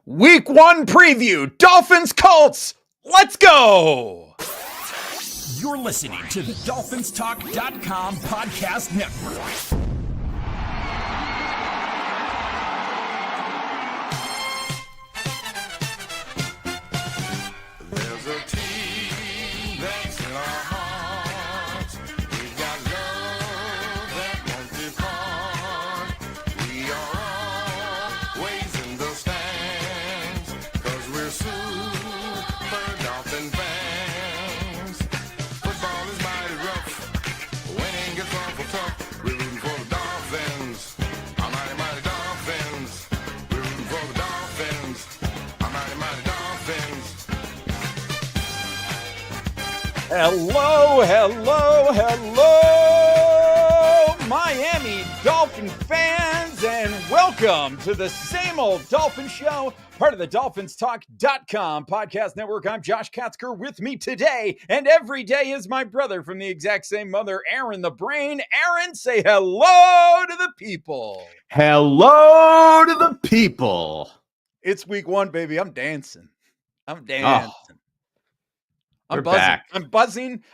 Week 1 preview, Dolphins-Colts. Let's go! You're listening to the DolphinsTalk.com podcast network. There's a team that's in our hearts. We've got love that won't depart. We are always in the stands, 'cause we're super Dolphin fans. Football is mighty rough. Winning gets awful tough. We're rooting for the Dolphins. Our mighty, mighty Dolphins. We're rooting for the Dolphins. Our mighty, mighty Dolphins. Hello, Miami Dolphin fans, and welcome to the Same Old Dolphin Show, part of the Dolphins-Talk.com podcast network. I'm Josh Katzker. With me today and every day is my brother from the exact same mother, Aaron the Brain. Aaron, say hello to the people. Hello to the people. It's week 1, baby. I'm dancing. Oh, I'm we're buzzing. back.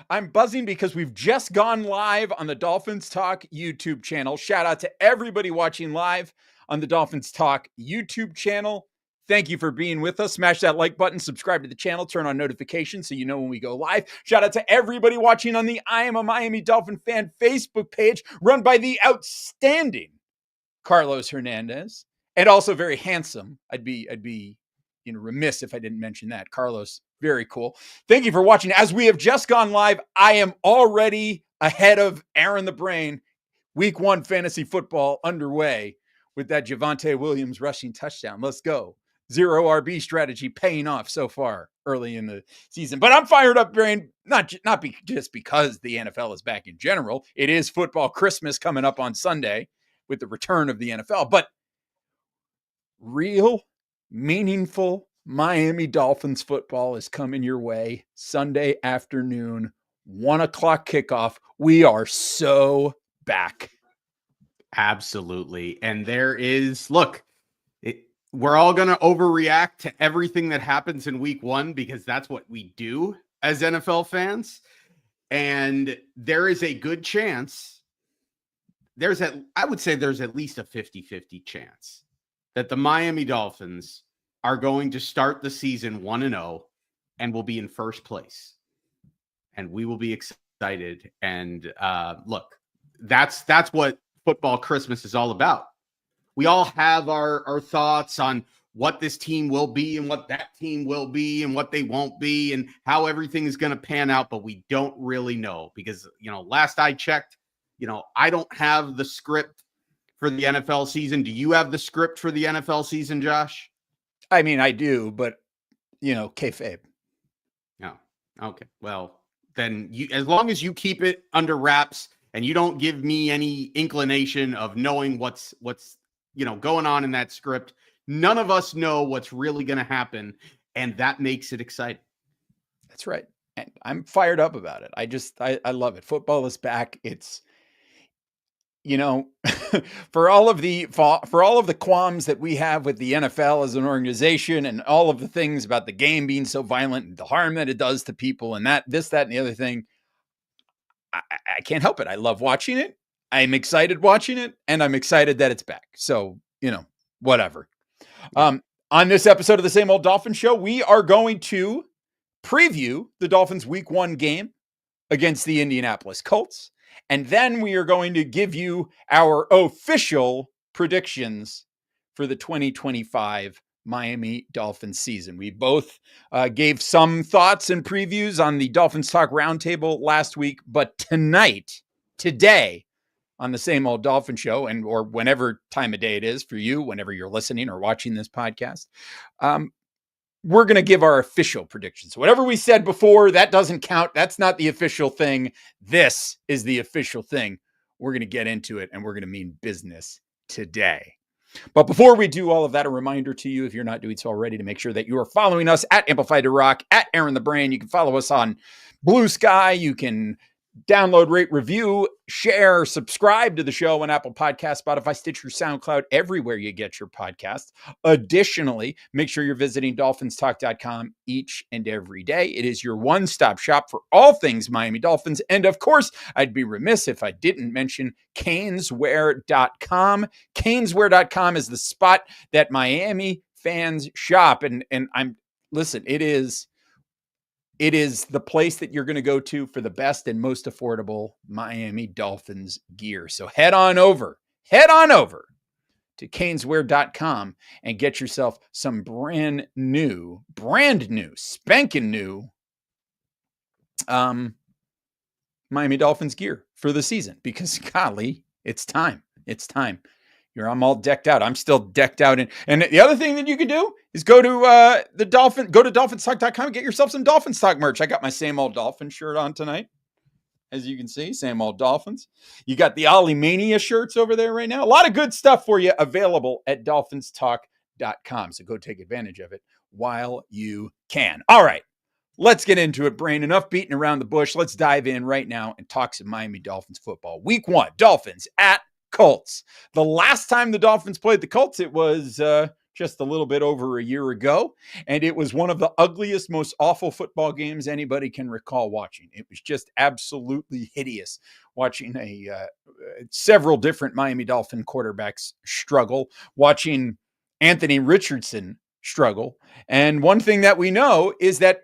I'm buzzing because we've just gone live on the Dolphins Talk YouTube channel. Shout out to everybody watching live on the Dolphins Talk YouTube channel. Thank you for being with us. Smash that like button, subscribe to the channel, turn on notifications so you know when we go live. Shout out to everybody watching on the I Am a Miami Dolphin Fan Facebook page, run by the outstanding Carlos Hernandez, and also very handsome. I'd be remiss if I didn't mention that. Carlos, very cool. Thank you for watching. As we have just gone live, I am already ahead of Aaron the Brain. Week 1 fantasy football underway with that Javonte Williams rushing touchdown. Let's go. 0 RB strategy paying off so far early in the season. But I'm fired up, Brain, just because the NFL is back in general. It is football Christmas coming up on Sunday with the return of the NFL. But real, meaningful Miami Dolphins football is coming your way Sunday afternoon, 1 o'clock kickoff. We are so back. Absolutely. And we're all going to overreact to everything that happens in week 1 because that's what we do as NFL fans. And there is a good chance, I would say there's at least a 50-50 chance that the Miami Dolphins are going to start the season 1-0 and will be in first place. And we will be excited. And look, that's what football Christmas is all about. We all have our thoughts on what this team will be and what that team will be and what they won't be and how everything is going to pan out, but we don't really know because, last I checked, I don't have the script for the NFL season. Do you have the script for the NFL season, Josh? I mean, I do, but, kayfabe. No. Okay. Well, then as long as you keep it under wraps and you don't give me any inclination of knowing what's going on in that script, none of us know what's really going to happen. And that makes it exciting. That's right. And I'm fired up about it. I love it. Football is back. It's, for all of the qualms that we have with the NFL as an organization and all of the things about the game being so violent and the harm that it does to people and that, and the other thing, I can't help it. I love watching it. I'm excited watching it, and I'm excited that it's back. So, whatever. On this episode of the Same Old Dolphin Show, we are going to preview the Dolphins' Week 1 game against the Indianapolis Colts. And then we are going to give you our official predictions for the 2025 Miami Dolphins season. We both gave some thoughts and previews on the Dolphins Talk Roundtable last week, but today, on the Same Old Dolphin Show, or whenever time of day it is for you, whenever you're listening or watching this podcast, we're going to give our official predictions. Whatever we said before, that doesn't count. That's not the official thing. This is the official thing. We're going to get into it, and we're going to mean business today. But before we do all of that, a reminder to you, if you're not doing so already, to make sure that you are following us at Amplify to Rock, at Aaron the Brain. You can follow us on Blue Sky. You can Download, rate, review, share, subscribe to the show on Apple Podcasts, Spotify, Stitcher, SoundCloud, everywhere you get your podcasts. Additionally, make sure you're visiting dolphinstalk.com each and every day. It is your one-stop shop for all things Miami Dolphins. And of course, I'd be remiss if I didn't mention caneswear.com. Caneswear.com is the spot that Miami fans shop. And listen, it is the place that you're going to go to for the best and most affordable Miami Dolphins gear. So head on over to caneswear.com and get yourself some brand new, spanking new Miami Dolphins gear for the season, because golly, it's time. I'm all decked out. I'm still decked out. And the other thing that you can do is go to dolphinstalk.com and get yourself some Dolphins Talk merch. I got my same old Dolphin shirt on tonight. As you can see, same old Dolphins. You got the Ollie Mania shirts over there right now. A lot of good stuff for you available at dolphinstalk.com. So go take advantage of it while you can. All right, let's get into it, Brain. Enough beating around the bush. Let's dive in right now and talk some Miami Dolphins football. Week 1, Dolphins at Colts. The last time the Dolphins played the Colts, it was just a little bit over a year ago, and it was one of the ugliest, most awful football games anybody can recall watching. It was just absolutely hideous watching several different Miami Dolphin quarterbacks struggle, watching Anthony Richardson struggle. And one thing that we know is that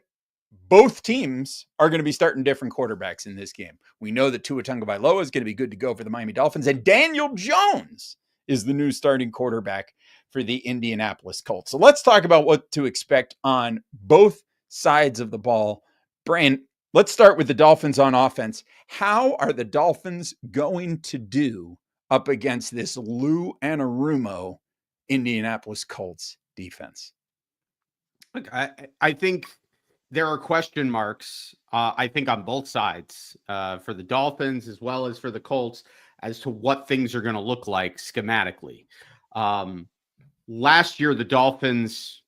both teams are going to be starting different quarterbacks in this game. We know that Tua Tagovailoa is going to be good to go for the Miami Dolphins, and Daniel Jones is the new starting quarterback for the Indianapolis Colts. So let's talk about what to expect on both sides of the ball. Brian, let's start with the Dolphins on offense. How are the Dolphins going to do up against this Lou Anarumo Indianapolis Colts defense? Look, I think there are question marks, I think, on both sides for the Dolphins as well as for the Colts as to what things are going to look like schematically. Last year, the Dolphins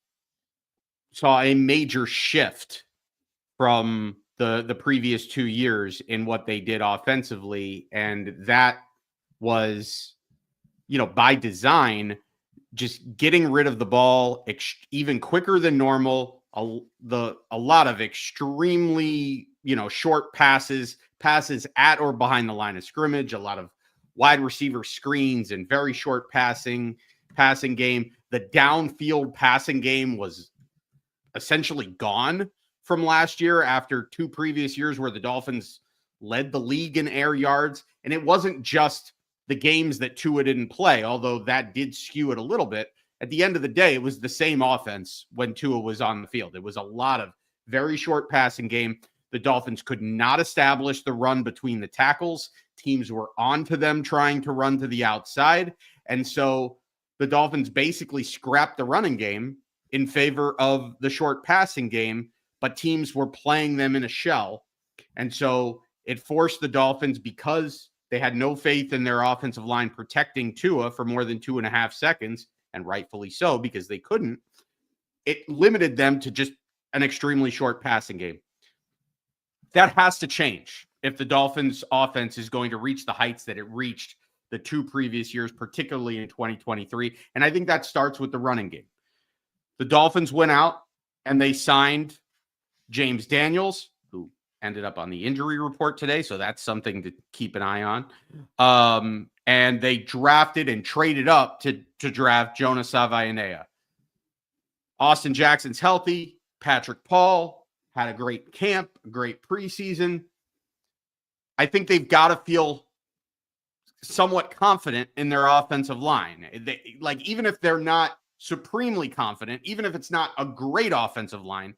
saw a major shift from the previous 2 years in what they did offensively, and that was, by design, just getting rid of the ball even quicker than normal. A lot of extremely, short passes at or behind the line of scrimmage, a lot of wide receiver screens and very short passing game. The downfield passing game was essentially gone from last year after 2 previous years where the Dolphins led the league in air yards. And it wasn't just the games that Tua didn't play, although that did skew it a little bit. At the end of the day, it was the same offense when Tua was on the field. It was a lot of very short passing game. The Dolphins could not establish the run between the tackles. Teams were onto them trying to run to the outside. And so the Dolphins basically scrapped the running game in favor of the short passing game, but teams were playing them in a shell. And so it forced the Dolphins, because they had no faith in their offensive line protecting Tua for more than 2.5 seconds, and rightfully so, because they couldn't. It limited them to just an extremely short passing game. That has to change if the Dolphins offense is going to reach the heights that it reached the 2 previous years, particularly in 2023. And I think that starts with the running game. The Dolphins went out and they signed James Daniels, who ended up on the injury report today. So that's something to keep an eye on. And they drafted and traded up to draft Jonah Savainea. Austin Jackson's healthy. Patrick Paul had a great camp, a great preseason. I think they've got to feel somewhat confident in their offensive line. Even if they're not supremely confident, even if it's not a great offensive line,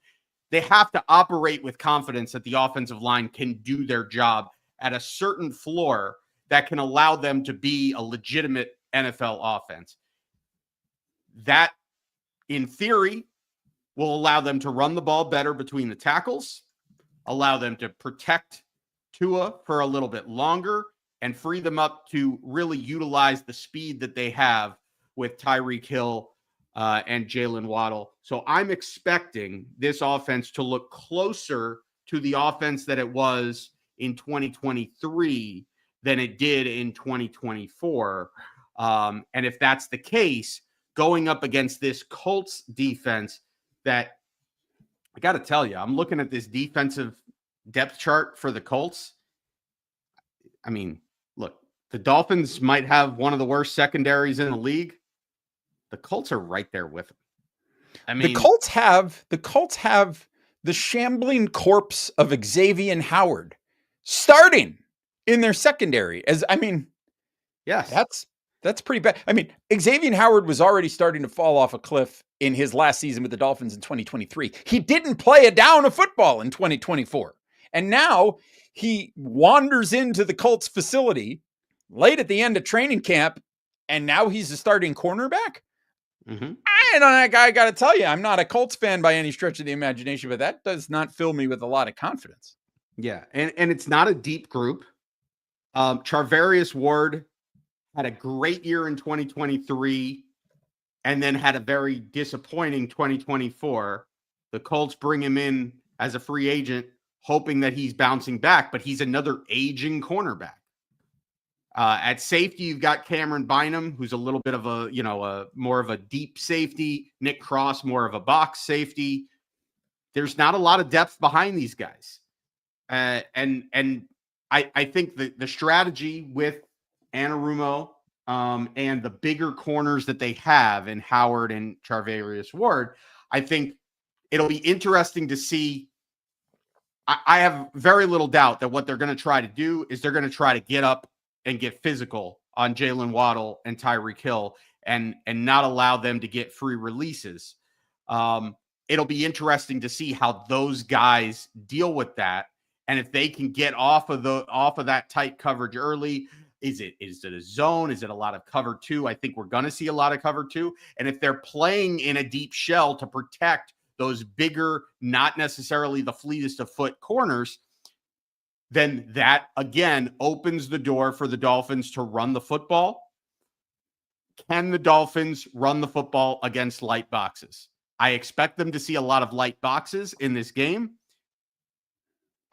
they have to operate with confidence that the offensive line can do their job at a certain floor that can allow them to be a legitimate NFL offense. That, in theory, will allow them to run the ball better between the tackles, allow them to protect Tua for a little bit longer, and free them up to really utilize the speed that they have with Tyreek Hill and Jalen Waddle. So I'm expecting this offense to look closer to the offense that it was in 2023 than it did in 2024. And if that's the case, going up against this Colts defense that, I got to tell you, I'm looking at this defensive depth chart for the Colts. I mean, look, the Dolphins might have one of the worst secondaries in the league. The Colts are right there with them. I mean, the Colts have the shambling corpse of Xavier Howard starting in their secondary. yes, That's pretty bad. I mean, Xavier Howard was already starting to fall off a cliff in his last season with the Dolphins in 2023. He didn't play a down of football in 2024. And now he wanders into the Colts facility late at the end of training camp, and now he's a starting cornerback. Mm-hmm. I got to tell you, I'm not a Colts fan by any stretch of the imagination, but that does not fill me with a lot of confidence. Yeah, and it's not a deep group. Charvarius Ward had a great year in 2023 and then had a very disappointing 2024. The Colts bring him in as a free agent, hoping that he's bouncing back, but he's another aging cornerback. At safety, you've got Cameron Bynum, who's a little bit of a more of a deep safety. Nick Cross, more of a box safety. There's not a lot of depth behind these guys. And I think the strategy with Anarumo and the bigger corners that they have in Howard and Charvarius Ward, I think it'll be interesting to see. I have very little doubt that what they're going to try to do is they're going to try to get up and get physical on Jalen Waddle and Tyreek Hill and not allow them to get free releases. It'll be interesting to see how those guys deal with that. And if they can get off of that tight coverage early, is it a zone? Is it a lot of cover two? I think we're going to see a lot of cover two. And if they're playing in a deep shell to protect those bigger, not necessarily the fleetest of foot corners, then that again opens the door for the Dolphins to run the football. Can the Dolphins run the football against light boxes? I expect them to see a lot of light boxes in this game.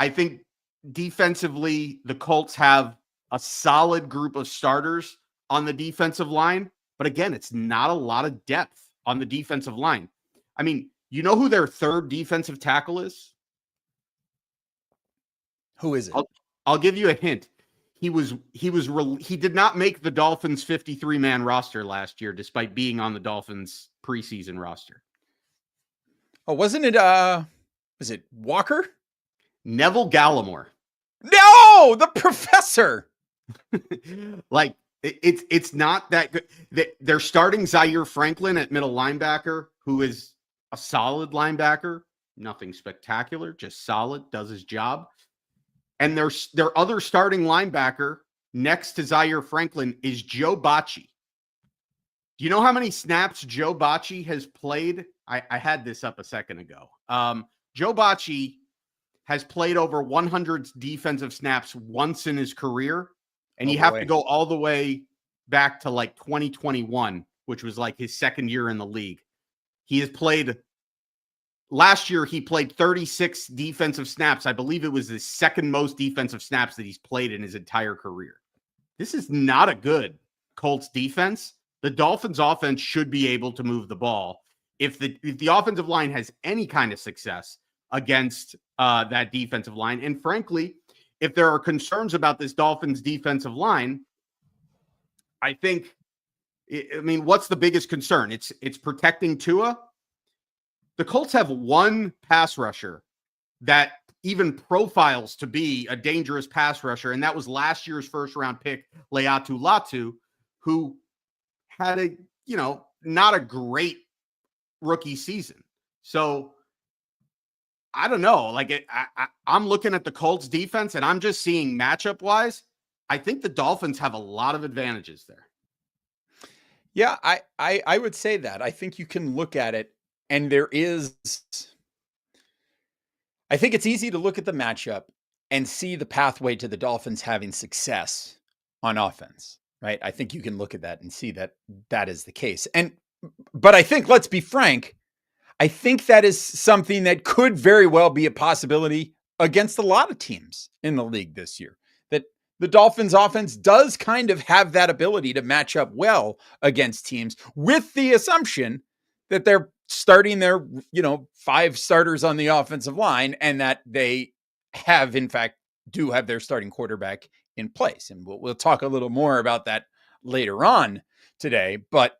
I think defensively, the Colts have a solid group of starters on the defensive line, but again, it's not a lot of depth on the defensive line. I mean, you know who their third defensive tackle is? Who is it? I'll give you a hint. He did not make the Dolphins 53-man roster last year, despite being on the Dolphins preseason roster. Oh, wasn't it? Was it Walker? Neville Gallimore. No, the professor. Like it's not that good. They're starting Zaire Franklin at middle linebacker, who is a solid linebacker, nothing spectacular, just solid, does his job. And their other starting linebacker next to Zaire Franklin is Joe Bacci. Do you know how many snaps Joe Bacci has played? I had this up a second ago. Joe Bacci has played over 100 defensive snaps once in his career. And you have to go all the way back to like 2021, which was like his second year in the league. He has played last year. He played 36 defensive snaps. I believe it was the second most defensive snaps that he's played in his entire career. This is not a good Colts defense. The Dolphins offense should be able to move the ball. If the offensive line has any kind of success against that defensive line, and frankly, if there are concerns about this Dolphins defensive line, I mean, what's the biggest concern? It's protecting Tua. The Colts have one pass rusher that even profiles to be a dangerous pass rusher, and that was last year's first-round pick, Leatu Latu, who had not a great rookie season. So I don't know. Like I'm looking at the Colts defense and I'm just seeing matchup wise, I think the Dolphins have a lot of advantages there. Yeah, I would say that. I think you can look at it and I think it's easy to look at the matchup and see the pathway to the Dolphins having success on offense, right? I think you can look at that and see that that is the case. But I think, let's be frank, I think that is something that could very well be a possibility against a lot of teams in the league this year. That the Dolphins offense does kind of have that ability to match up well against teams, with the assumption that they're starting their, 5 starters on the offensive line, and that they have, in fact, do have their starting quarterback in place. And we'll talk a little more about that later on today. But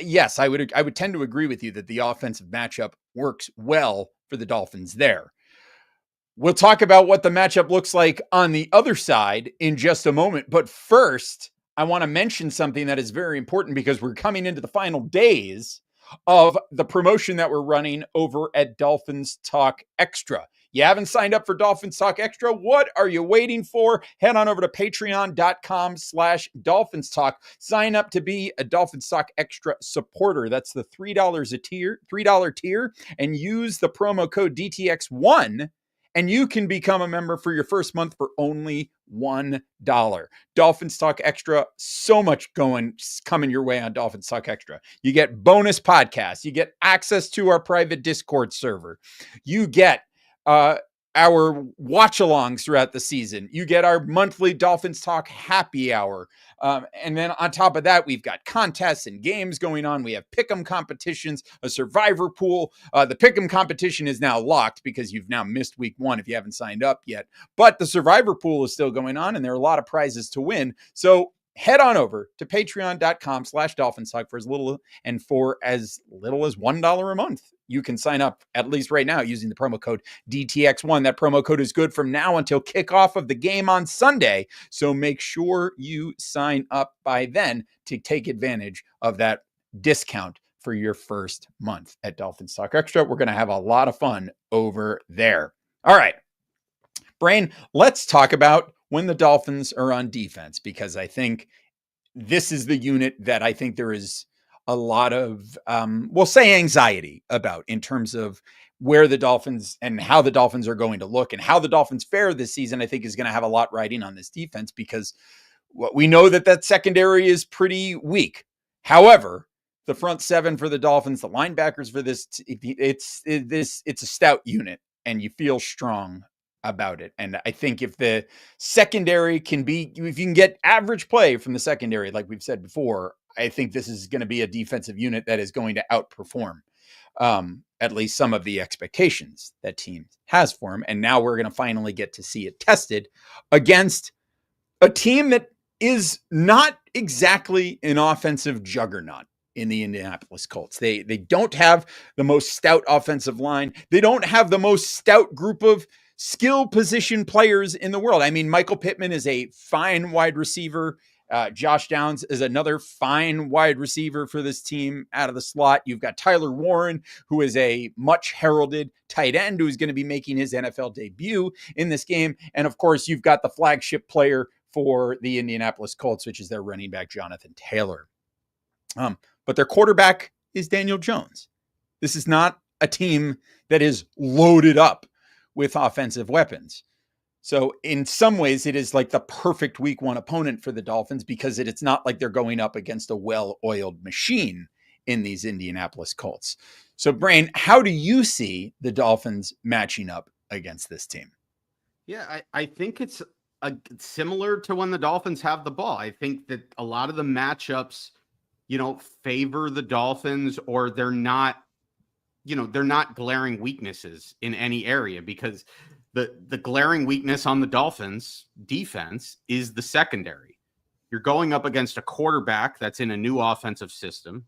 yes, I would tend to agree with you that the offensive matchup works well for the Dolphins there. We'll talk about what the matchup looks like on the other side in just a moment. But first, I want to mention something that is very important, because we're coming into the final days of the promotion that we're running over at Dolphins Talk Extra. You haven't signed up for Dolphins Talk Extra? What are you waiting for? Head on over to patreon.com/Dolphins Talk. Sign up to be a Dolphins Talk Extra supporter. That's the $3 tier, and use the promo code DTX1, and you can become a member for your first month for only $1. Dolphins Talk Extra, so much coming your way on Dolphins Talk Extra. You get bonus podcasts. You get access to our private Discord server. You get our watch-alongs throughout the season. You get our monthly Dolphins Talk happy hour. And then on top of that, we've got contests and games going on. We have pick'em competitions, a survivor pool. The pick'em competition is now locked because you've now missed week 1 if you haven't signed up yet. But the survivor pool is still going on, and there are a lot of prizes to win. So head on over to patreon.com/Dolphins Talk for as little as $1 a month. You can sign up, at least right now, using the promo code DTX1. That promo code is good from now until kickoff of the game on Sunday. So make sure you sign up by then to take advantage of that discount for your first month at Dolphins Talk Extra. We're going to have a lot of fun over there. All right, Brain, let's talk about when the Dolphins are on defense, because I think this is the unit that I think there is a lot of, we'll say, anxiety about, in terms of where the Dolphins and how the Dolphins are going to look, and how the Dolphins fare this season. I think is going to have a lot riding on this defense, because we know that secondary is pretty weak. However, the front seven for the Dolphins, the linebackers for this, it's a stout unit, and you feel strong about it. And I think if the secondary if you can get average play from the secondary, like we've said before, I think this is going to be a defensive unit that is going to outperform at least some of the expectations that team has for him. And now we're going to finally get to see it tested against a team that is not exactly an offensive juggernaut in the Indianapolis Colts. They don't have the most stout offensive line. They don't have the most stout group of skill position players in the world. I mean, Michael Pittman is a fine wide receiver. Josh Downs is another fine wide receiver for this team out of the slot. You've got Tyler Warren, who is a much heralded tight end who's going to be making his NFL debut in this game. And of course, you've got the flagship player for the Indianapolis Colts, which is their running back, Jonathan Taylor. But their quarterback is Daniel Jones. This is not a team that is loaded up with offensive weapons. So in some ways, it is like the perfect week 1 opponent for the Dolphins, because it's not like they're going up against a well-oiled machine in these Indianapolis Colts. So, Brain, how do you see the Dolphins matching up against this team? Yeah, I think it's similar to when the Dolphins have the ball. I think that a lot of the matchups, favor the Dolphins, or they're not glaring weaknesses in any area, because the glaring weakness on the Dolphins defense is the secondary. You're going up against a quarterback that's in a new offensive system,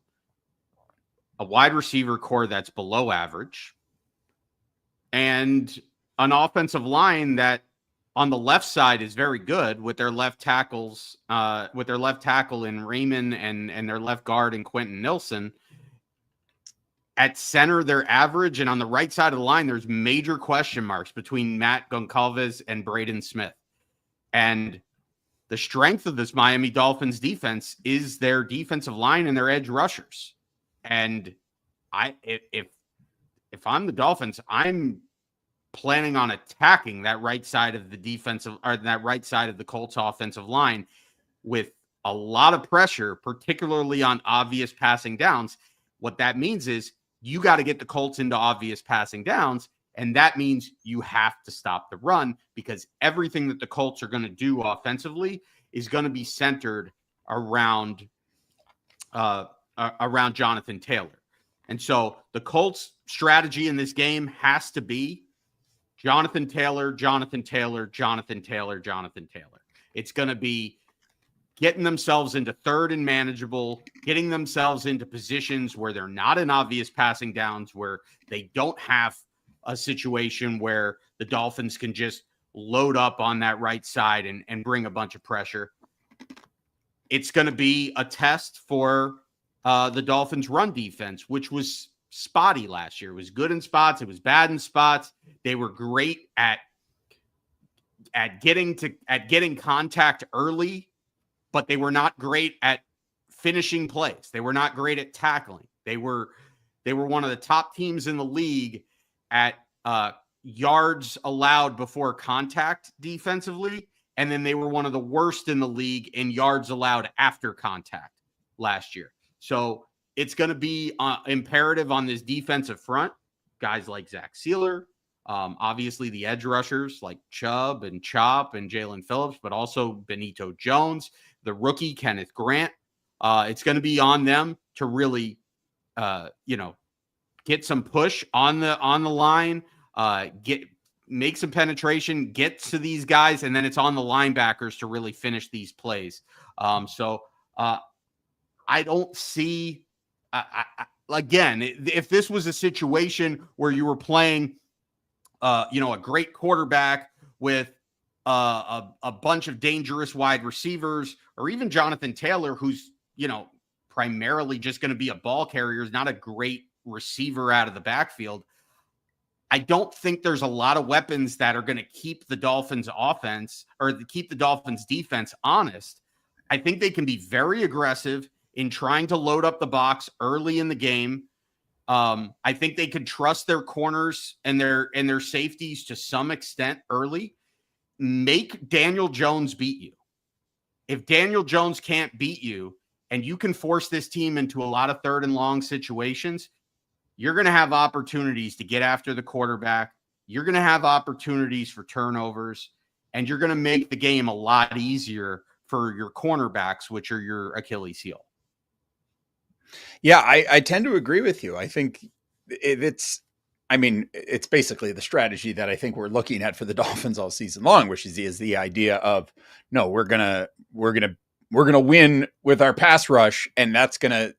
a wide receiver core that's below average, and an offensive line that on the left side is very good with their left tackles, with their left tackle in Raymond and their left guard in Quentin Nilsson. At center, they're average, and on the right side of the line, there's major question marks between Matt Goncalves and Braden Smith. And the strength of this Miami Dolphins defense is their defensive line and their edge rushers. And if I'm the Dolphins, I'm planning on attacking that right side of the defensive, or that right side of the Colts offensive line, with a lot of pressure, particularly on obvious passing downs. What that means is you got to get the Colts into obvious passing downs, And that means you have to stop the run, because everything that the Colts are going to do offensively is going to be centered around Jonathan Taylor. And so the Colts strategy in this game has to be Jonathan Taylor, Jonathan Taylor, Jonathan Taylor, Jonathan Taylor. It's going to be getting themselves into third and manageable, getting themselves into positions where they're not in obvious passing downs, where they don't have a situation where the Dolphins can just load up on that right side and bring a bunch of pressure. It's going to be a test for the Dolphins' run defense, which was spotty last year. It was good in spots. It was bad in spots. They were great at getting contact early, but they were not great at finishing plays. They were not great at tackling. They were one of the top teams in the league at yards allowed before contact defensively, and then they were one of the worst in the league in yards allowed after contact last year. So it's going to be imperative on this defensive front, guys like Zach Sealer, obviously the edge rushers like Chubb and Chop and Jalen Phillips, but also Benito Jones, the rookie Kenneth Grant. It's going to be on them to really, get some push on the line, make some penetration, get to these guys, and then it's on the linebackers to really finish these plays. I don't see, again, if this was a situation where you were playing, a great quarterback with a bunch of dangerous wide receivers, or even Jonathan Taylor, who's, primarily just going to be a ball carrier, is not a great receiver out of the backfield. I don't think there's a lot of weapons that are going to keep the Dolphins offense or keep the Dolphins defense honest. I think they can be very aggressive in trying to load up the box early in the game. I think they could trust their corners and their safeties to some extent early. Make Daniel Jones beat you. If Daniel Jones can't beat you and you can force this team into a lot of third and long situations, you're going to have opportunities to get after the quarterback. You're going to have opportunities for turnovers, and you're going to make the game a lot easier for your cornerbacks, which are your Achilles heel. Yeah, I tend to agree with you. I think it's basically the strategy that I think we're looking at for the Dolphins all season long, which is the idea of, no, we're gonna win with our pass rush, and that's gonna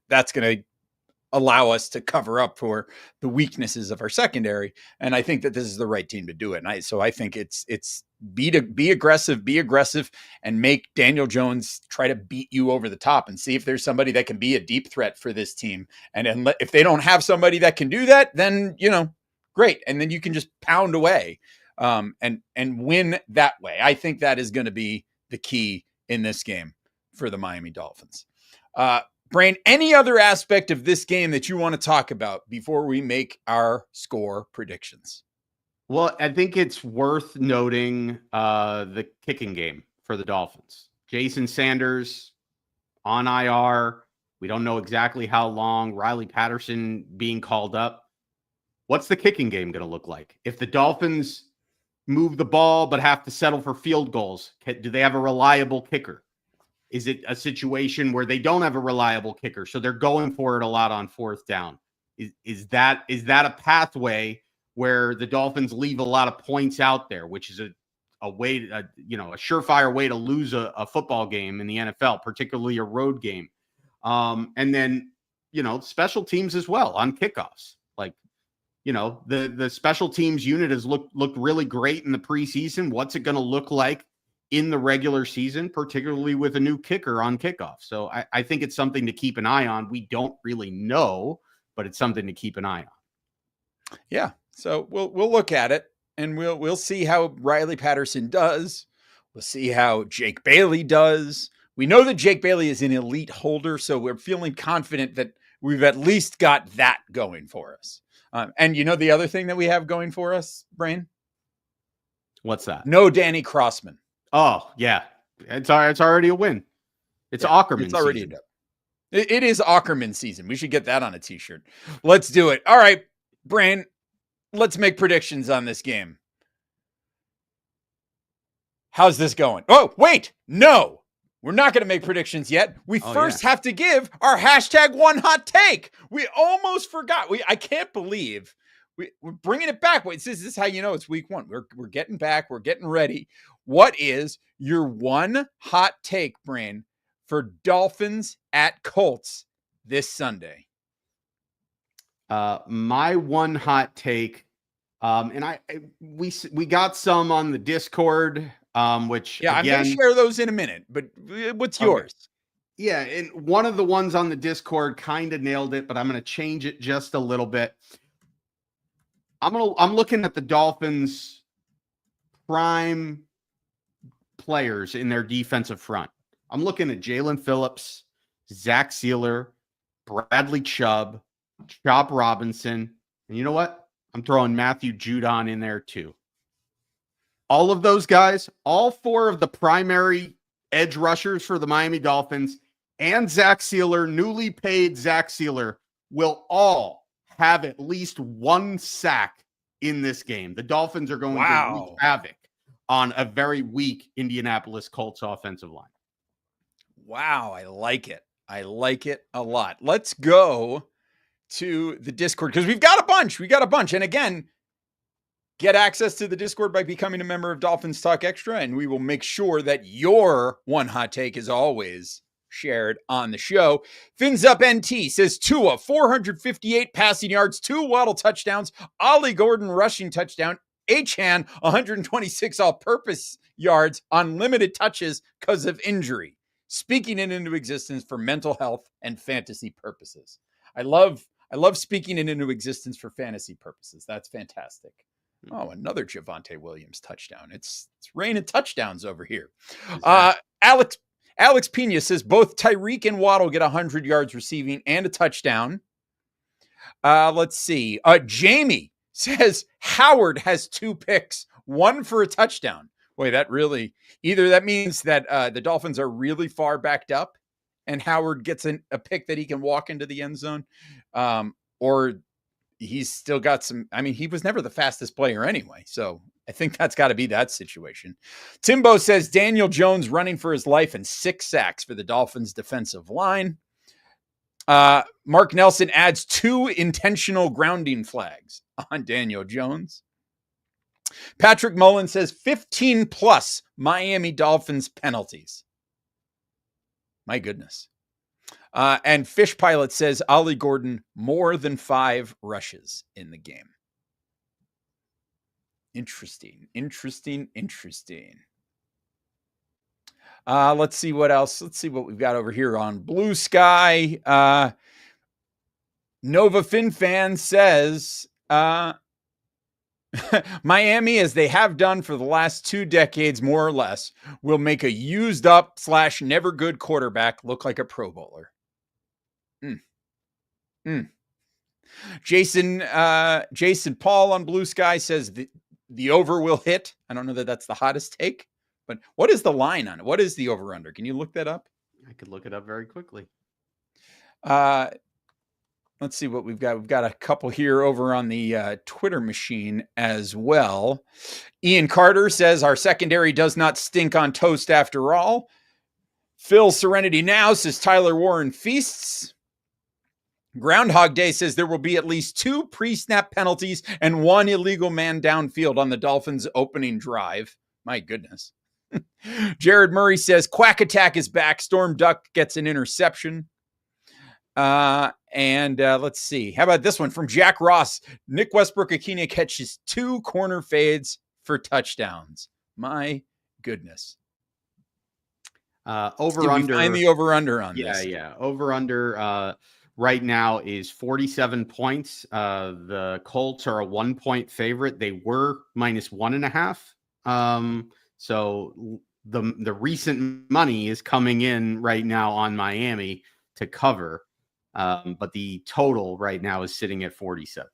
allow us to cover up for the weaknesses of our secondary. And I think that this is the right team to do it. And so I think it's be aggressive, and make Daniel Jones try to beat you over the top, and see if there's somebody that can be a deep threat for this team. And if they don't have somebody that can do that, then, great. And then you can just pound away, and win that way. I think that is going to be the key in this game for the Miami Dolphins. Brain, any other aspect of this game that you want to talk about before we make our score predictions? Well, I think it's worth noting the kicking game for the Dolphins. Jason Sanders on IR. We don't know exactly how long. Riley Patterson being called up. What's the kicking game going to look like? If the Dolphins move the ball but have to settle for field goals, do they have a reliable kicker? Is it a situation where they don't have a reliable kicker, so they're going for it a lot on fourth down? Is that a pathway where the Dolphins leave a lot of points out there, which is a surefire way to lose a football game in the NFL, particularly a road game? And then, special teams as well on kickoffs. Like, the special teams unit has looked really great in the preseason. What's it going to look like in the regular season, particularly with a new kicker on kickoff? So I think it's something to keep an eye on. We don't really know, but it's something to keep an eye on. Yeah. So we'll look at it, and we'll see how Riley Patterson does. We'll see how Jake Bailey does. We know that Jake Bailey is an elite holder, so we're feeling confident that we've at least got that going for us. And the other thing that we have going for us, Brain? What's that? No Danny Crossman. Oh, yeah. It's already a win. It's Ackerman It's already season. It is Ackerman season. We should get that on a t-shirt. Let's do it. All right, Brain, let's make predictions on this game. How's this going? Oh, wait, no, we're not going to make predictions yet. We first have to give our hashtag one hot take. We almost forgot. I can't believe we're bringing it back. This is how you know it's week one. We're getting back. We're getting ready. What is your one hot take, Brain, for Dolphins at Colts this Sunday? My one hot take, and we got some on the Discord, which I'm going to share those in a minute. But what's yours? Yeah, and one of the ones on the Discord kind of nailed it, but I'm going to change it just a little bit. I'm looking at the Dolphins' prime players in their defensive front. I'm looking at Jalen Phillips, Zach Sealer, Bradley Chubb, Chop Robinson, and you know what? I'm throwing Matthew Judon in there too. All of those guys, all four of the primary edge rushers for the Miami Dolphins, and Zach Sealer, newly paid Zach Sealer, will all have at least one sack in this game. The Dolphins are going to wreak havoc on a very weak Indianapolis Colts offensive line. Wow, I like it. I like it a lot. Let's go to the Discord because we've got a bunch. And again, get access to the Discord by becoming a member of Dolphins Talk Extra, and we will make sure that your one hot take is always shared on the show. Fins Up NT says Tua, 458 passing yards, 2 Waddle touchdowns, Ollie Gordon rushing touchdown, Achane, 126 all-purpose yards on limited touches because of injury. Speaking it into existence for mental health and fantasy purposes. I love speaking it into existence for fantasy purposes. That's fantastic. Oh, another Javonte Williams touchdown. It's raining touchdowns over here. Alex Pena says both Tyreek and Waddle get 100 yards receiving and a touchdown. Let's see. Jamie says Howard has 2 picks, 1 for a touchdown. Boy, that means that the Dolphins are really far backed up and Howard gets a pick that he can walk into the end zone. Or he's still got some, he was never the fastest player anyway. So I think that's got to be that situation. Timbo says Daniel Jones running for his life and 6 sacks for the Dolphins defensive line. Mark Nelson adds 2 intentional grounding flags on Daniel Jones. Patrick Mullen says 15 plus Miami Dolphins penalties. My goodness. And Fish Pilot says Ollie Gordon more than 5 rushes in the game. Interesting. Let's see what else. Let's see what we've got over here on Blue Sky. Nova Fin Fan says Miami, as they have done for the last 2 decades, more or less, will make a used up / never good quarterback look like a Pro Bowler. Jason Paul on Blue Sky says the over will hit. I don't know that that's the hottest take, but what is the line on it? What is the over under? Can you look that up? I could look it up very quickly. Let's see what we've got. We've got a couple here over on the Twitter machine as well. Ian Carter says our secondary does not stink on toast after all. Phil Serenity Now says Tyler Warren feasts. Groundhog Day says there will be at least 2 pre-snap penalties and 1 illegal man downfield on the Dolphins' opening drive. My goodness. Jared Murray says Quack Attack is back. Storm Duck gets an interception. And let's see. How about this one from Jack Ross? Nick Westbrook-Akina catches 2 corner fades for touchdowns. My goodness. Over-under. Find the over-under on this. Yeah. Over-under right now is 47 points. The Colts are a 1-point favorite. They were -1.5. So the recent money is coming in right now on Miami to cover. But the total right now is sitting at 47.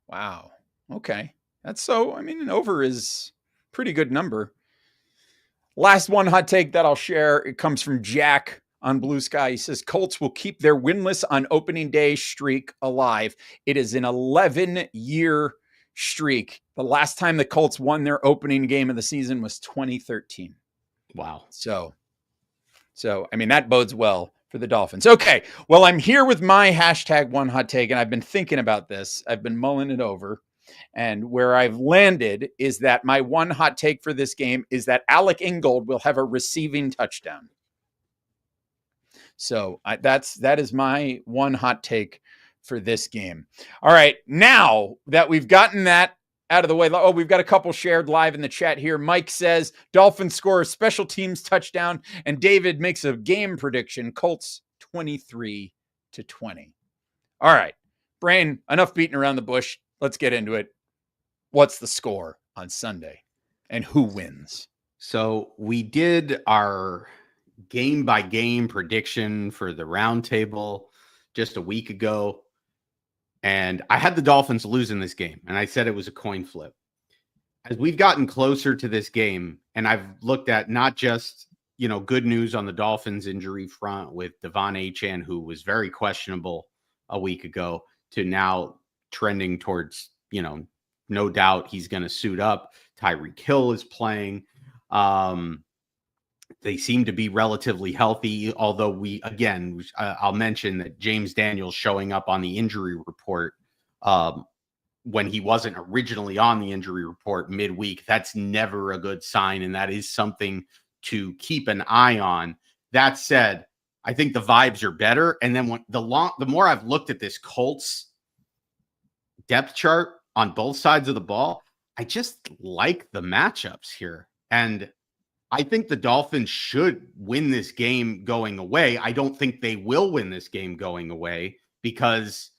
Wow. Okay. An over is a pretty good number. Last one hot take that I'll share. It comes from Jack on Blue Sky. He says Colts will keep their winless on opening day streak alive. It is an 11-year streak. The last time the Colts won their opening game of the season was 2013. Wow. So I mean, that bodes well for the Dolphins. Okay, well, I'm here with my hashtag one hot take, and I've been thinking about this. I've been mulling it over. And where I've landed is that my one hot take for this game is that Alec Ingold will have a receiving touchdown. So that is my one hot take for this game. All right, now that we've gotten that out of the way, oh, we've got a couple shared live in the chat here. Mike says Dolphins score a special teams touchdown, and David makes a game prediction: Colts 23-20. All right, Brain, enough beating around the bush. Let's get into it. What's the score on Sunday, and who wins? So we did our game by game prediction for the roundtable just a week ago. And I had the Dolphins losing this game, and I said it was a coin flip. As we've gotten closer to this game, and I've looked at not just, good news on the Dolphins injury front with Devon Achane, who was very questionable a week ago, to now trending towards, no doubt he's going to suit up. Tyreek Hill is playing. They seem to be relatively healthy, although I'll mention that James Daniels showing up on the injury report when he wasn't originally on the injury report midweek. That's never a good sign, and that is something to keep an eye on. That said, I think the vibes are better. And then the more I've looked at this Colts depth chart on both sides of the ball, I just like the matchups here. And I think the Dolphins should win this game going away. I don't think they will win this game going away because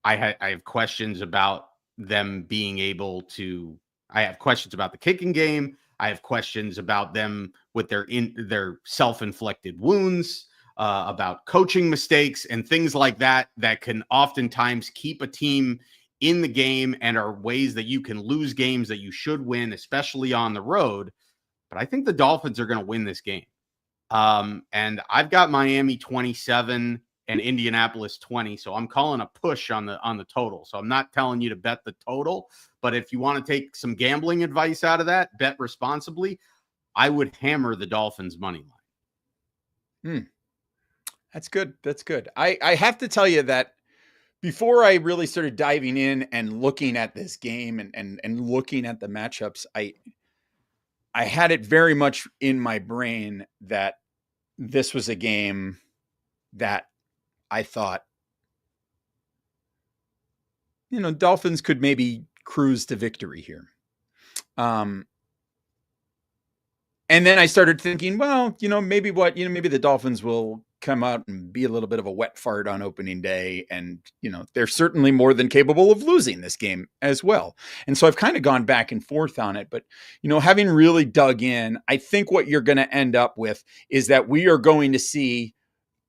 I have questions about them being able to. I have questions about the kicking game. I have questions about them with their self-inflicted wounds, about coaching mistakes and things like that can oftentimes keep a team in the game and are ways that you can lose games that you should win, especially on the road. But I think the Dolphins are going to win this game. And I've got Miami 27 and Indianapolis 20. So I'm calling a push on the total. So I'm not telling you to bet the total, but if you want to take some gambling advice out of that, bet responsibly, I would hammer the Dolphins money line. That's good. That's good. I have to tell you that before I really started diving in and looking at this game and looking at the matchups, I had it very much in my brain that this was a game that I thought, Dolphins could maybe cruise to victory here. And then I started thinking, well, maybe the Dolphins will come out and be a little bit of a wet fart on opening day. And, they're certainly more than capable of losing this game as well. And so I've kind of gone back and forth on it. But, having really dug in, I think what you're going to end up with is that we are going to see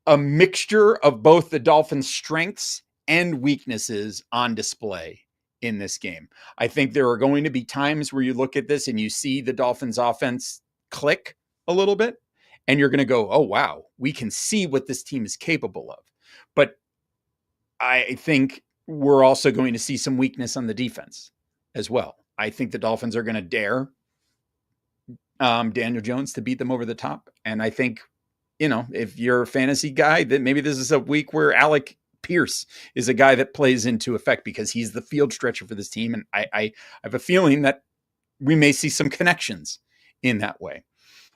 a mixture of both the Dolphins' strengths and weaknesses on display in this game. I think there are going to be times where you look at this and you see the Dolphins offense click a little bit, and you're going to go, oh, wow, we can see what this team is capable of. But I think we're also going to see some weakness on the defense as well. I think the Dolphins are going to dare Daniel Jones to beat them over the top. And I think, if you're a fantasy guy, that maybe this is a week where Alec Pierce is a guy that plays into effect because he's the field stretcher for this team. And I have a feeling that we may see some connections in that way.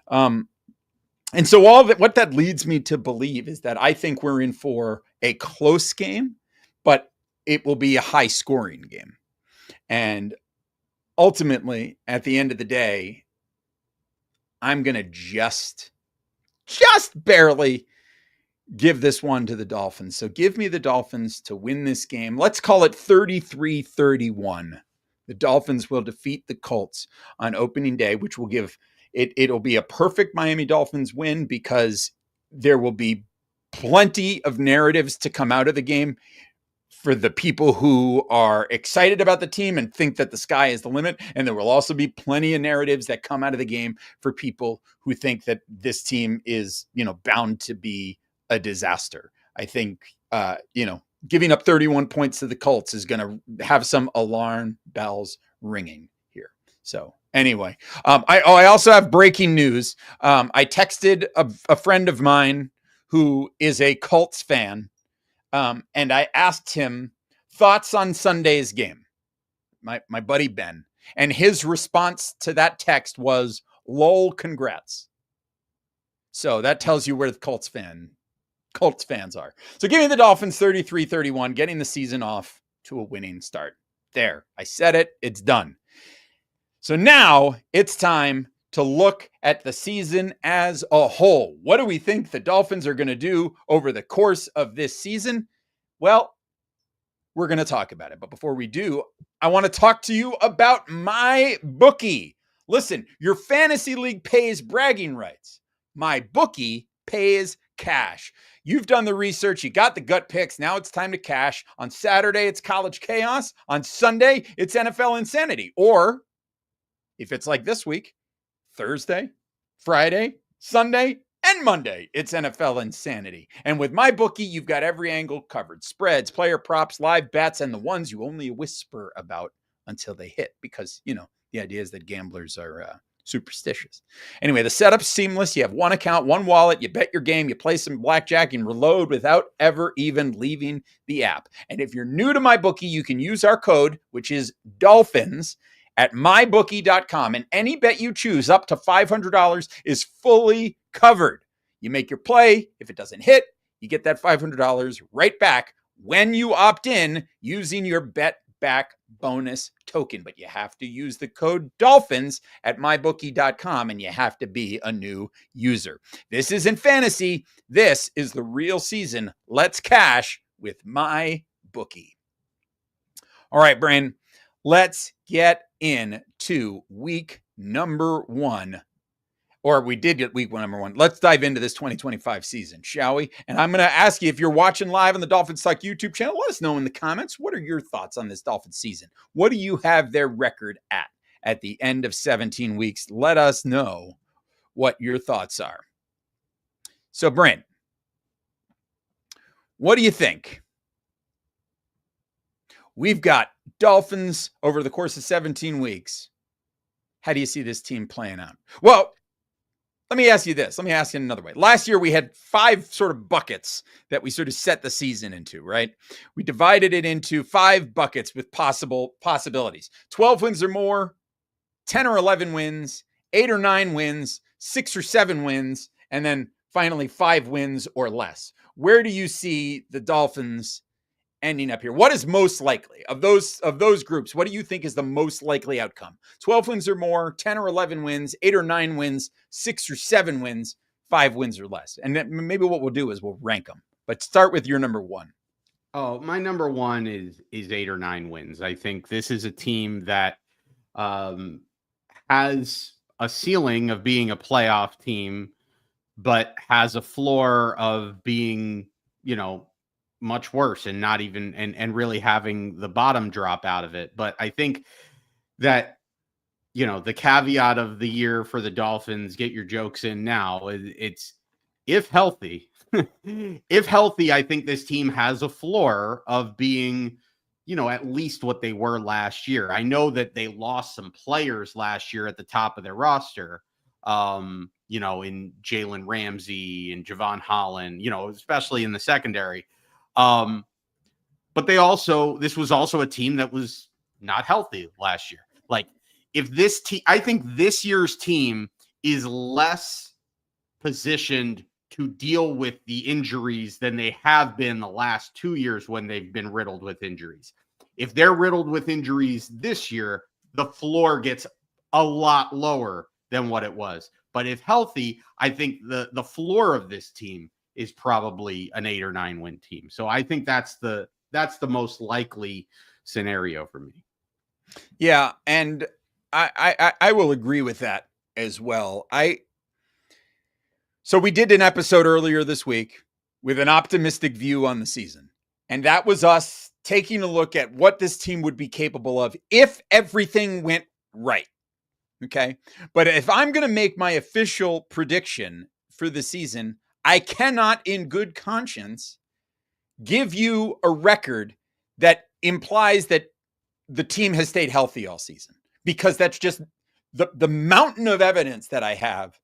And so what that leads me to believe is that I think we're in for a close game, but it will be a high scoring game. And ultimately, at the end of the day, I'm going to just barely give this one to the Dolphins. So give me the Dolphins to win this game. Let's call it 33-31. The Dolphins will defeat the Colts on opening day, which will give it'll be a perfect Miami Dolphins win because there will be plenty of narratives to come out of the game for the people who are excited about the team and think that the sky is the limit. And there will also be plenty of narratives that come out of the game for people who think that this team is, bound to be a disaster. I think, giving up 31 points to the Colts is going to have some alarm bells ringing here. So anyway, I also have breaking news. I texted a friend of mine who is a Colts fan, and I asked him thoughts on Sunday's game, my buddy Ben. And his response to that text was, lol, congrats. So that tells you where the Colts fans are. So give me the Dolphins 33-31, getting the season off to a winning start. There, I said it, it's done. So now it's time to look at the season as a whole. What do we think the Dolphins are going to do over the course of this season? Well, we're going to talk about it. But before we do, I want to talk to you about my bookie. Listen, your fantasy league pays bragging rights. My bookie pays cash. You've done the research. You got the gut picks. Now it's time to cash. On Saturday, it's college chaos. On Sunday, it's NFL insanity. Or if it's like this week, Thursday, Friday, Sunday, and Monday, it's NFL insanity. And with my bookie, you've got every angle covered. Spreads, player props, live bets, and the ones you only whisper about until they hit. Because, you know, the idea is that gamblers are superstitious. Anyway, the setup's seamless. You have one account, one wallet. You bet your game. You play some blackjack and reload without ever even leaving the app. And if you're new to my bookie, you can use our code, which is Dolphins, at mybookie.com, and any bet you choose up to $500 is fully covered. You make your play. If it doesn't hit, you get that $500 right back when you opt in using your bet back bonus token. But you have to use the code Dolphins at mybookie.com, and you have to be a new user. This isn't fantasy. This is the real season. Let's cash with my bookie. All right, Brain, let's get into week number one. Or we did get week number one. Let's dive into this 2025 season, shall we? And I'm going to ask you, if you're watching live on the Dolphins Talk YouTube channel, let us know in the comments, what are your thoughts on this Dolphins season? What do you have their record at the end of 17 weeks? Let us know what your thoughts are. So, Brent, what do you think? We've got Dolphins over the course of 17 weeks. How do you see this team playing out? Well, let me ask you this. Let me ask you another way. Last year, we had 5 sort of buckets that we sort of set the season into, right? We divided it into 5 buckets with possibilities. 12 wins or more, 10 or 11 wins, 8 or 9 wins, 6 or 7 wins, and then finally 5 wins or less. Where do you see the Dolphins ending up here? What is most likely of those groups? What do you think is the most likely outcome? 12 wins or more, 10 or 11 wins, 8 or 9 wins, 6 or 7 wins, 5 wins or less. And then maybe what we'll do is we'll rank them. But start with your number one. Oh, my number one is 8 or 9 wins. I think this is a team that has a ceiling of being a playoff team, but has a floor of being, much worse and not even and really having the bottom drop out of it. But I think that, the caveat of the year for the Dolphins, get your jokes in now, it's if healthy, I think this team has a floor of being, at least what they were last year. I know that they lost some players last year at the top of their roster, in Jalen Ramsey and Javon Holland, especially in the secondary. But this was also a team that was not healthy last year. Like, if this team, I think this year's team is less positioned to deal with the injuries than they have been the last 2 years when they've been riddled with injuries. If they're riddled with injuries this year, the floor gets a lot lower than what it was. But if healthy, I think the floor of this team is probably an 8 or 9 win team. So I think that's the most likely scenario for me. Yeah, and I will agree with that as well. So we did an episode earlier this week with an optimistic view on the season. And that was us taking a look at what this team would be capable of if everything went right. Okay. But if I'm going to make my official prediction for the season, I cannot in good conscience give you a record that implies that the team has stayed healthy all season, because that's just the mountain of evidence that I have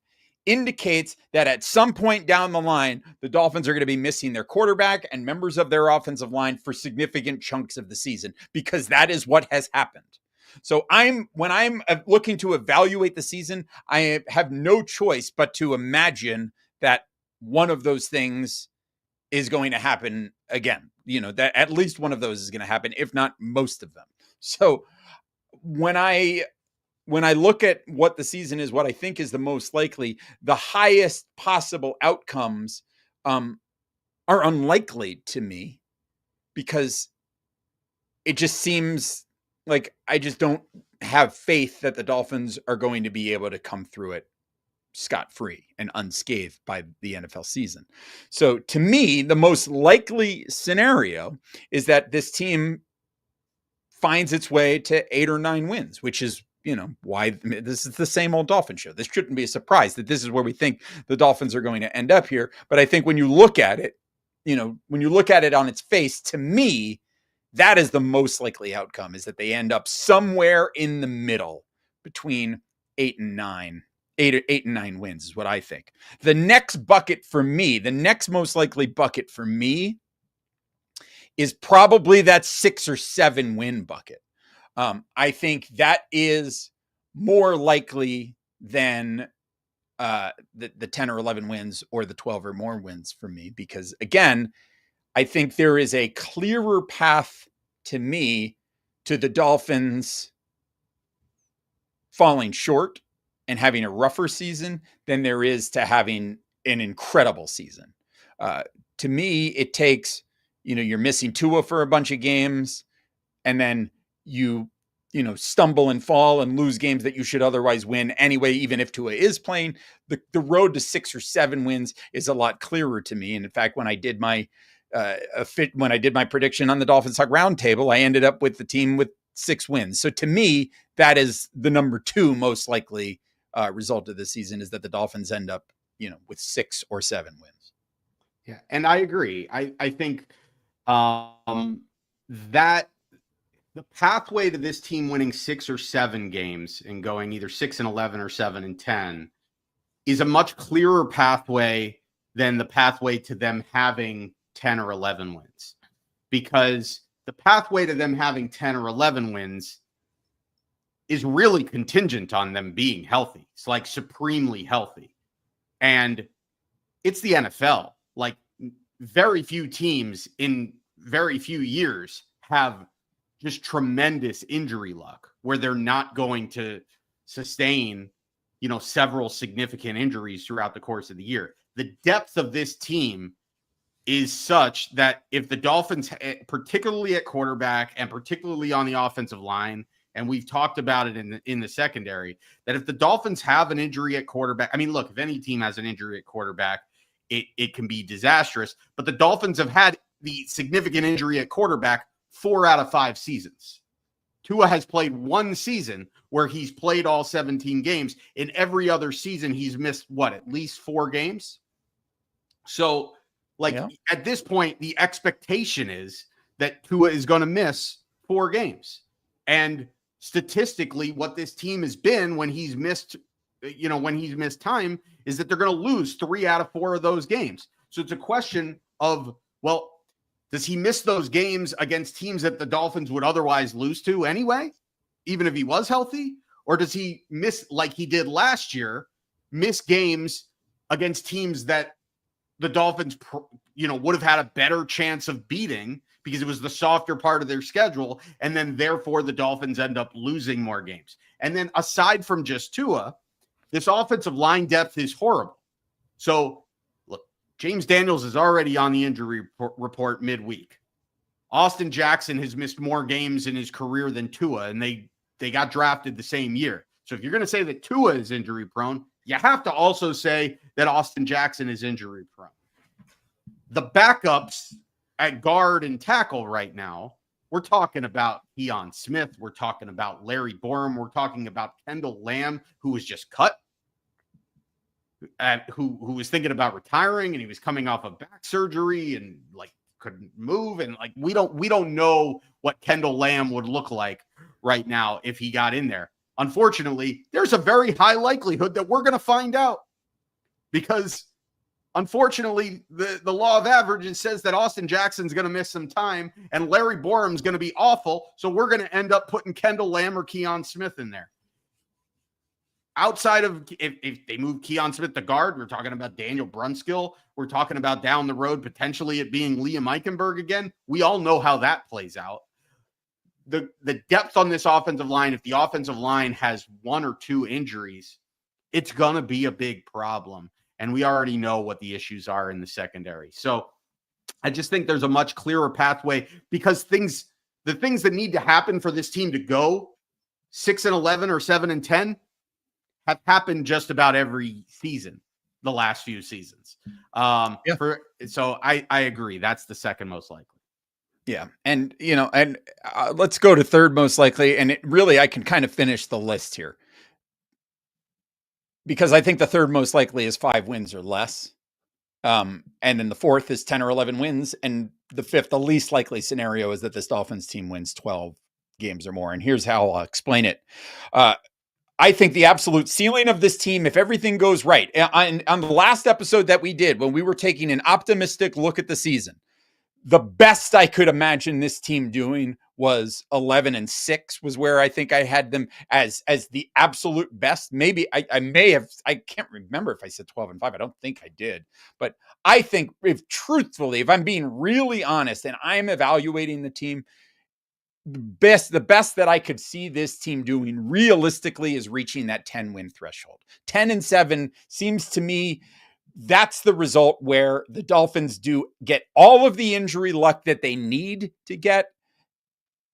indicates that at some point down the line, the Dolphins are going to be missing their quarterback and members of their offensive line for significant chunks of the season, because that is what has happened. So when I'm looking to evaluate the season, I have no choice but to imagine that one of those things is going to happen again. That at least one of those is going to happen, if not most of them. So when I look at what the season is, what I think is the most likely, the highest possible outcomes are unlikely to me, because it just seems like I just don't have faith that the Dolphins are going to be able to come through it scot-free and unscathed by the NFL season. So to me, the most likely scenario is that this team finds its way to 8 or 9 wins, which is, why this is the same old Dolphin show. This shouldn't be a surprise that this is where we think the Dolphins are going to end up here. But I think when you look at it, when you look at it on its face, to me, that is the most likely outcome, is that they end up somewhere in the middle between 8 and 9. 8 and 9 wins is what I think. The next bucket for me, the next most likely bucket for me, is probably that 6 or 7 win bucket. I think that is more likely than the 10 or 11 wins or the 12 or more wins for me, because again, I think there is a clearer path to me to the Dolphins falling short and having a rougher season than there is to having an incredible season. To me, it takes, you're missing Tua for a bunch of games, and then you stumble and fall and lose games that you should otherwise win anyway, even if Tua is playing. The road to 6 or 7 wins is a lot clearer to me. And in fact, when I did my prediction on the Dolphins Talk Roundtable, I ended up with the team with 6 wins. So to me, that is the number 2 most likely result of the season, is that the Dolphins end up, with 6 or 7 wins. Yeah, and I agree. I think that the pathway to this team winning 6 or 7 games and going either 6-11 or 7-10 is a much clearer pathway than the pathway to them having 10 or 11 wins, because the pathway to them having 10 or 11 wins is really contingent on them being healthy. It's like supremely healthy. And it's the NFL. Like, very few teams in very few years have just tremendous injury luck where they're not going to sustain, several significant injuries throughout the course of the year. The depth of this team is such that if the Dolphins, particularly at quarterback and particularly on the offensive line, and we've talked about it in the secondary, that if the Dolphins have an injury at quarterback, I mean, look, if any team has an injury at quarterback, it can be disastrous. But the Dolphins have had the significant injury at quarterback 4 out of 5 seasons. Tua has played 1 season where he's played all 17 games. In every other season, he's missed at least 4 games. So, at this point, the expectation is that Tua is going to miss 4 games. And statistically, what this team has been when he's missed time is that they're going to lose 3 out of 4 of those games. So it's a question of, does he miss those games against teams that the Dolphins would otherwise lose to anyway, even if he was healthy? Or does he miss, like he did last year, miss games against teams that the Dolphins, would have had a better chance of beating because it was the softer part of their schedule, and then therefore the Dolphins end up losing more games? And then aside from just Tua, this offensive line depth is horrible. So look, James Daniels is already on the injury report midweek. Austin Jackson has missed more games in his career than Tua, and they got drafted the same year. So if you're going to say that Tua is injury prone, you have to also say that Austin Jackson is injury prone. The backups at guard and tackle right now, we're talking about Keon Smith. We're talking about Larry Borum. We're talking about Kendall Lamb, who was just cut, who was thinking about retiring, and he was coming off of back surgery, and couldn't move. And like, we don't know what Kendall Lamb would look like right now if he got in there. Unfortunately, there's a very high likelihood that we're going to find out, because unfortunately, the law of averages says that Austin Jackson's going to miss some time and Larry Borum's going to be awful. So we're going to end up putting Kendall Lamb or Keon Smith in there. Outside of, if they move Keon Smith to guard, we're talking about Daniel Brunskill. We're talking about down the road, potentially it being Liam Eichenberg again. We all know how that plays out. The depth on this offensive line, if the offensive line has one or two injuries, it's going to be a big problem. And we already know what the issues are in the secondary. So I just think there's a much clearer pathway, because the things that need to happen for this team to go 6-11 or 7-10 have happened just about every season, the last few seasons. So I agree. That's the second most likely. Yeah. And, let's go to third most likely. And I can kind of finish the list here, because I think the third most likely is 5 wins or less. And then the fourth is 10 or 11 wins. And the fifth, the least likely scenario, is that this Dolphins team wins 12 games or more. And here's how I'll explain it. I think the absolute ceiling of this team, if everything goes right, on the last episode that we did, when we were taking an optimistic look at the season, the best I could imagine this team doing was 11-6 was where I think I had them as the absolute best. Maybe I may have, I can't remember if I said 12-5. I don't think I did, but I think if I'm being really honest and I'm evaluating the team, the best that I could see this team doing realistically is reaching that 10-win threshold. 10-7 seems to me that's the result where the Dolphins do get all of the injury luck that they need to get.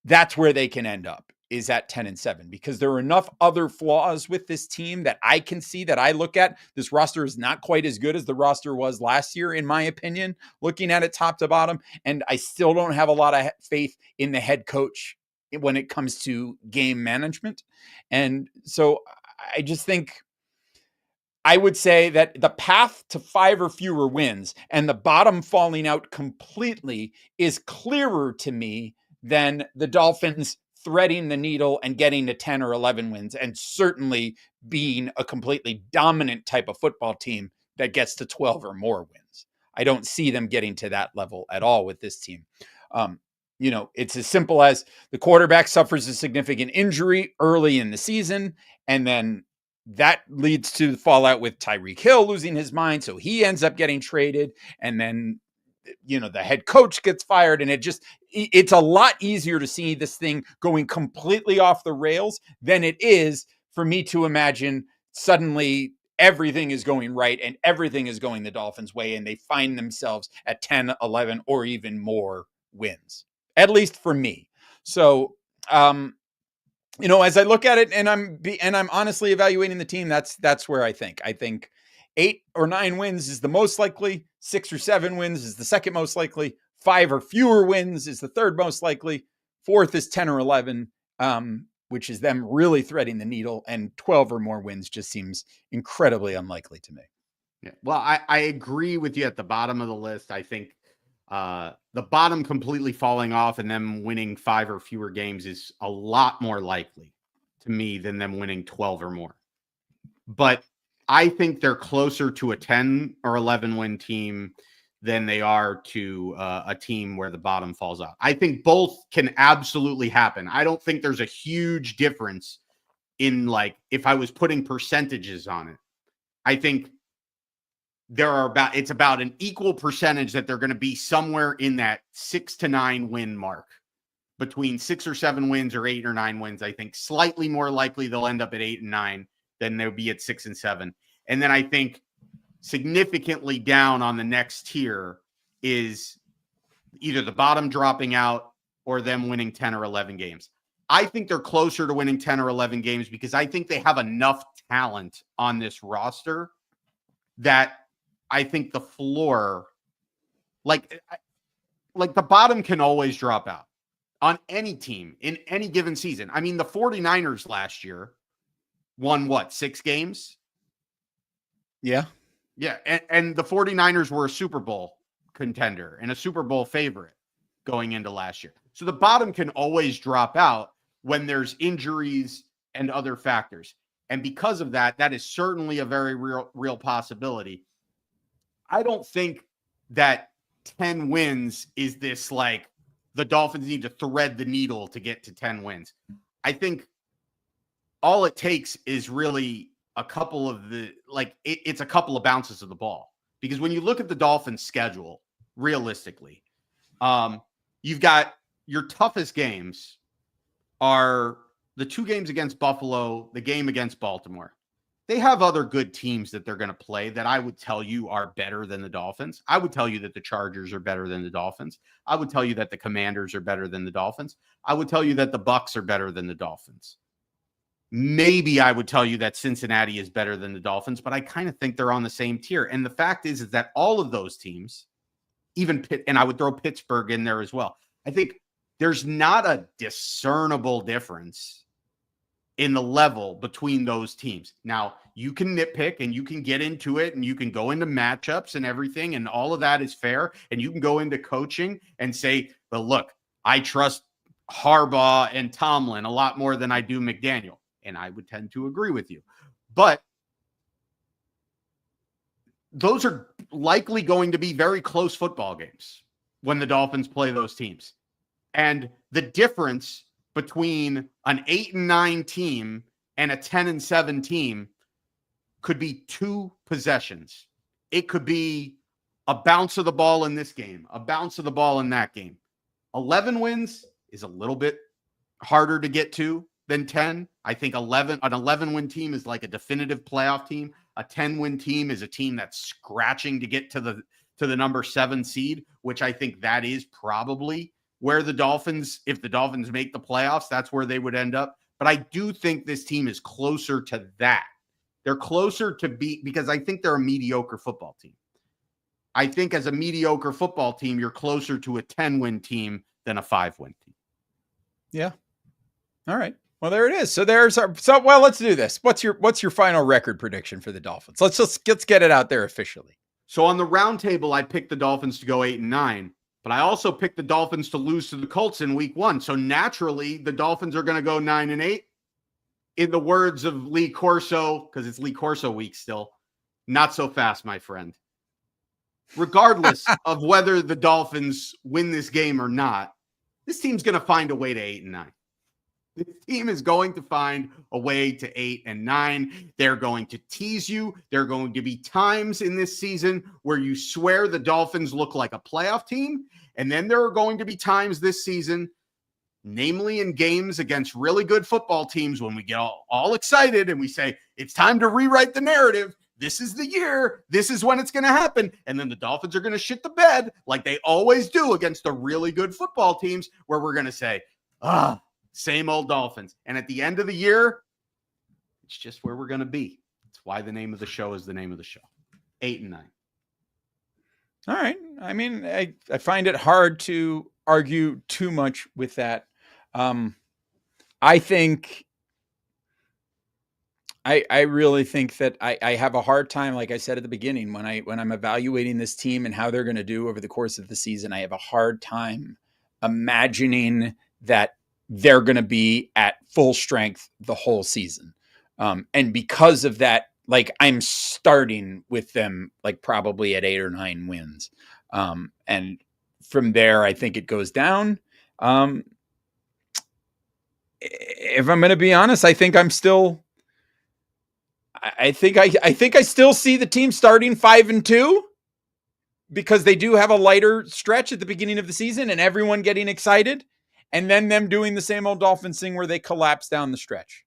That's where they can end up, is at 10-7, because there are enough other flaws with this team that I can see, that I look at. This roster is not quite as good as the roster was last year, in my opinion, looking at it top to bottom. And I still don't have a lot of faith in the head coach when it comes to game management. And so I just think I would say that the path to 5 or fewer wins and the bottom falling out completely is clearer to me than the Dolphins threading the needle and getting to 10 or 11 wins, and certainly being a completely dominant type of football team that gets to 12 or more wins. I don't see them getting to that level at all with this team. It's as simple as the quarterback suffers a significant injury early in the season, and then that leads to the fallout with Tyreek Hill losing his mind. So he ends up getting traded, and then, the head coach gets fired, and it's a lot easier to see this thing going completely off the rails than it is for me to imagine suddenly everything is going right and everything is going the Dolphins' way, and they find themselves at 10, 11, or even more wins, at least for me. So, as I look at it and I'm honestly evaluating the team, that's where I think 8 or 9 wins is the most likely. 6 or 7 wins is the second most likely. 5 or fewer wins is the third most likely. Fourth is 10 or 11, which is them really threading the needle. And 12 or more wins just seems incredibly unlikely to me. Yeah. Well, I agree with you at the bottom of the list. I think the bottom completely falling off and them winning 5 or fewer games is a lot more likely to me than them winning 12 or more. But I think they're closer to a 10 or 11 win team than they are to a team where the bottom falls out. I think both can absolutely happen. I don't think there's a huge difference in, like, if I was putting percentages on it. I think it's about an equal percentage that they're going to be somewhere in that 6 to 9 win mark. Between 6 or 7 wins or 8 or 9 wins, I think slightly more likely they'll end up at 8 and 9 than they'll be at 6 and 7. And then I think significantly down on the next tier is either the bottom dropping out or them winning 10 or 11 games. I think they're closer to winning 10 or 11 games because I think they have enough talent on this roster that I think the floor, like the bottom can always drop out on any team in any given season. I mean, the 49ers last year won 6 games? Yeah. Yeah. And the 49ers were a Super Bowl contender and a Super Bowl favorite going into last year. So the bottom can always drop out when there's injuries and other factors. And because of that, that is certainly a very real possibility. I don't think that 10 wins is this like the Dolphins need to thread the needle to get to 10 wins. I think all it takes is really a couple of it's a couple of bounces of the ball. Because when you look at the Dolphins schedule, realistically, you've got your toughest games are the 2 games against Buffalo, the game against Baltimore. They have other good teams that they're going to play that I would tell you are better than the Dolphins. I would tell you that the Chargers are better than the Dolphins. I would tell you that the Commanders are better than the Dolphins. I would tell you that the Bucs are better than the Dolphins. Maybe I would tell you that Cincinnati is better than the Dolphins, but I kind of think they're on the same tier. And the fact is that all of those teams, even Pitt, and I would throw Pittsburgh in there as well. I think there's not a discernible difference in the level between those teams. Now, you can nitpick and you can get into it and you can go into matchups and everything, and all of that is fair. And you can go into coaching and say, well, look, I trust Harbaugh and Tomlin a lot more than I do McDaniel. And I would tend to agree with you. But those are likely going to be very close football games when the Dolphins play those teams. And the difference between an 8-9 team and a 10-7 team could be 2 possessions. It could be a bounce of the ball in this game, a bounce of the ball in that game. 11 wins is a little bit harder to get to than 10. I think an 11-win team is like a definitive playoff team. A 10-win team is a team that's scratching to get to the number 7 seed, which I think that is probably where the Dolphins, if the Dolphins make the playoffs, that's where they would end up. But I do think this team is closer to that. They're closer to because I think they're a mediocre football team. I think as a mediocre football team, you're closer to a 10-win team than a 5-win team. Yeah. All right. Well, there it is. So let's do this. What's your final record prediction for the Dolphins? Let's get it out there officially. So on the round table, I picked the Dolphins to go 8-9, but I also picked the Dolphins to lose to the Colts in week 1. So naturally, the Dolphins are going to go 9-8. In the words of Lee Corso, because it's Lee Corso week still, not so fast, my friend. Regardless of whether the Dolphins win this game or not, this team's going to find a way to 8-9. This team is going to find a way to 8-9. They're going to tease you. There are going to be times in this season where you swear the Dolphins look like a playoff team. And then there are going to be times this season, namely in games against really good football teams, when we get all excited and we say, it's time to rewrite the narrative. This is the year. This is when it's going to happen. And then the Dolphins are going to shit the bed like they always do against the really good football teams, where we're going to say, same old Dolphins. And at the end of the year, it's just where we're going to be. It's why the name of the show is the name of the show. 8-9. All right. I mean, I find it hard to argue too much with that. I think I really think that I have a hard time, like I said at the beginning, when I'm evaluating this team and how they're going to do over the course of the season. I have a hard time imagining that they're going to be at full strength the whole season. And because of that, like, I'm starting with them like probably at 8 or 9 wins. And from there, I think it goes down. If I'm going to be honest, I think I still see the team starting 5-2, because they do have a lighter stretch at the beginning of the season and everyone getting excited, and then them doing the same old Dolphins thing where they collapse down the stretch.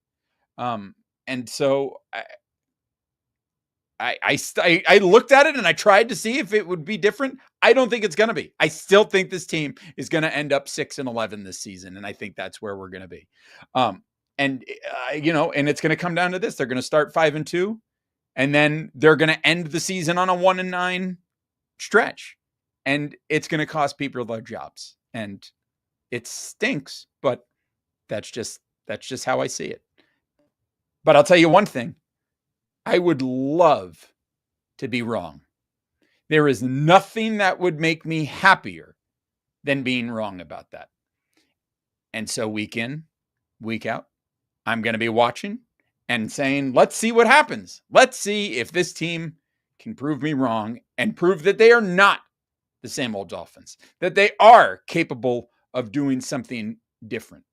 And so I looked at it and I tried to see if it would be different. I don't think it's going to be. I still think this team is going to end up 6-11 this season. And I think that's where we're going to be. And it's going to come down to this. They're going to start 5-2, and then they're going to end the season on a 1-9 stretch. And it's going to cost people their jobs. And it stinks, but that's just how I see it. But I'll tell you one thing. I would love to be wrong, There is nothing that would make me happier than being wrong about that. And so week in, week out, I'm going to be watching and saying, let's see what happens. Let's see if this team can prove me wrong and prove that they are not the same old Dolphins, that they are capable of doing something different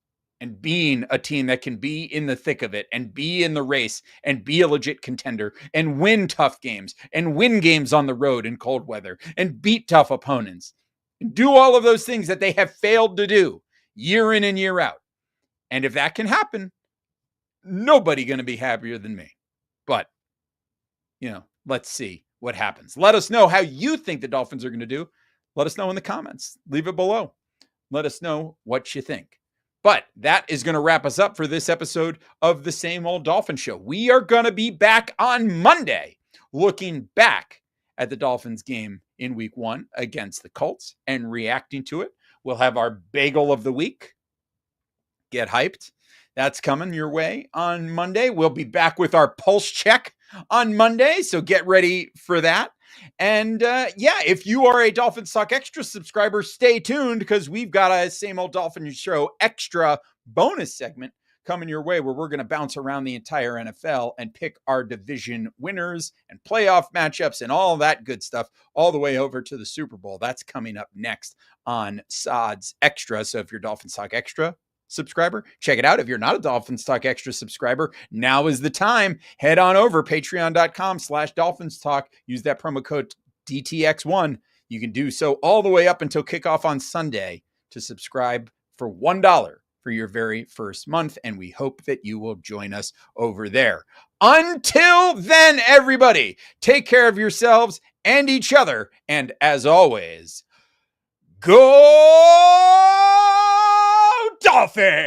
and being a team that can be in the thick of it and be in the race and be a legit contender and win tough games and win games on the road in cold weather and beat tough opponents and do all of those things that they have failed to do year in and year out. And if that can happen, nobody going to be happier than me. But, let's see what happens. Let us know how you think the Dolphins are going to do. Let us know in the comments. Leave it below. Let us know what you think. But that is going to wrap us up for this episode of the Same Old Dolphin Show. We are going to be back on Monday, looking back at the Dolphins game in week 1 against the Colts and reacting to it. We'll have our bagel of the week. Get hyped. That's coming your way on Monday. We'll be back with our pulse check on Monday, so get ready for that. And if you are a Dolphins Talk Extra subscriber, stay tuned because we've got a Same Old Dolphin Show extra bonus segment coming your way where we're going to bounce around the entire NFL and pick our division winners and playoff matchups and all that good stuff all the way over to the Super Bowl. That's coming up next on SOD's Extra. So if you're Dolphins Talk Extra subscriber, check it out. If you're not a Dolphins Talk Extra subscriber, now is the time. Head on over patreon.com/Dolphins Talk. Use that promo code DTX1. You can do so all the way up until kickoff on Sunday to subscribe for $1 for your very first month. And we hope that you will join us over there. Until then, everybody, take care of yourselves and each other. And as always, go Dolphins!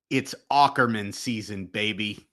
It's Ackerman season, baby.